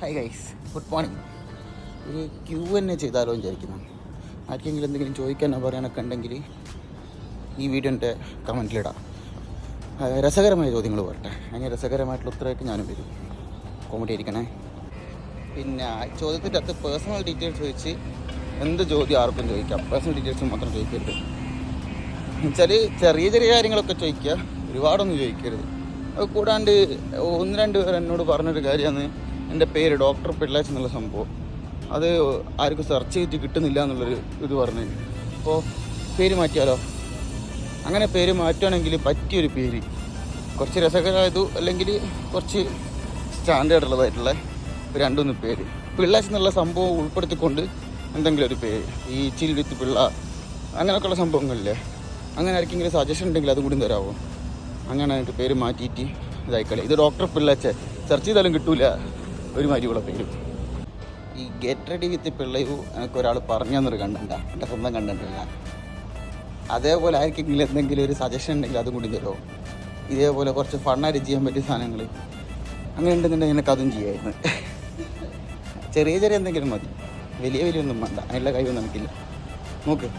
Hi guys, good morning. ഒരു Q&A ചെയ്താലോ വിചാരിക്കുന്നു. ആർക്കെങ്കിലും എന്തെങ്കിലും ചോദിക്കാനോ പറയാനൊക്കെ ഉണ്ടെങ്കിൽ ഈ വീഡിയോൻ്റെ കമൻറ്റിലിടാം. രസകരമായ ചോദ്യങ്ങൾ പറട്ടെ, അതിന് രസകരമായിട്ടുള്ള ഉത്തരമായിട്ട് ഞാനും വരും. കോമഡി ആയിരിക്കണേ. പിന്നെ ചോദ്യത്തിൻ്റെ അകത്ത് പേഴ്സണൽ ഡീറ്റെയിൽസ് ചോദിച്ച് എന്ത് ചോദ്യം ആർക്കും ചോദിക്കാം, പേഴ്സണൽ ഡീറ്റെയിൽസ് മാത്രം ചോദിക്കരുത്. എന്നുവെച്ചാൽ ചെറിയ ചെറിയ കാര്യങ്ങളൊക്കെ ചോദിക്കുക, ഒരുപാടൊന്നും ചോദിക്കരുത്. അത് കൂടാണ്ട് 1-2 പേർ എന്നോട് പറഞ്ഞൊരു കാര്യമാണ് എൻ്റെ പേര് ഡോക്ടർ പിള്ളാച്ച് എന്നുള്ള സംഭവം. അത് ആർക്കും സെർച്ച് ചെയ്തിട്ട് കിട്ടുന്നില്ല എന്നുള്ളൊരു ഇത് പറഞ്ഞു. അപ്പോൾ പേര് മാറ്റിയാലോ? അങ്ങനെ പേര് മാറ്റുകയാണെങ്കിൽ പറ്റിയൊരു പേര്, കുറച്ച് രസകരമായതു അല്ലെങ്കിൽ കുറച്ച് സ്റ്റാൻഡേർഡ് ഉള്ളതായിട്ടുള്ള 2-3 പേര്. പിള്ളാച്ച് എന്നുള്ള സംഭവം ഉൾപ്പെടുത്തിക്കൊണ്ട് എന്തെങ്കിലും ഒരു പേര്, ഈ ചിൽ വിത്ത് പിള്ള അങ്ങനെയൊക്കെയുള്ള സംഭവങ്ങളില്ലേ, അങ്ങനെ ആർക്കെങ്കിലും സജഷൻ ഉണ്ടെങ്കിൽ അതും കൂടി തരാമോ? അങ്ങനെ എനിക്ക് പേര് മാറ്റിയിട്ട് ഇതായിക്കളി. ഇത് ഡോക്ടർ പിള്ളാച്ച് സെർച്ച് ചെയ്താലും കിട്ടൂല ഒരു മരിയുള്ള പേരും. ഈ ഗെറ്റ് റെഡി വിത്ത് പിള്ളയു എനിക്ക് ഒരാൾ പറഞ്ഞു തന്നൊരു കണ്ടണ്ട, എൻ്റെ സ്വന്തം കണ്ടിട്ടില്ല. അതേപോലെ ആർക്കെങ്കിലും എന്തെങ്കിലും ഒരു സജഷൻ ഉണ്ടെങ്കിൽ അതും കൂടി തരുമോ? ഇതേപോലെ കുറച്ച് ഫണ്ണായിട്ട് ചെയ്യാൻ പറ്റിയ സാധനങ്ങൾ അങ്ങനെ ഉണ്ടെന്നുണ്ടെങ്കിൽ എനിക്ക് അതും ചെയ്യാമായിരുന്നു. ചെറിയ ചെറിയ എന്തെങ്കിലും മതി, വലിയ ഒന്നും വേണ്ട, അതിനുള്ള കഴിവൊന്നും നമുക്കില്ല. നോക്ക്.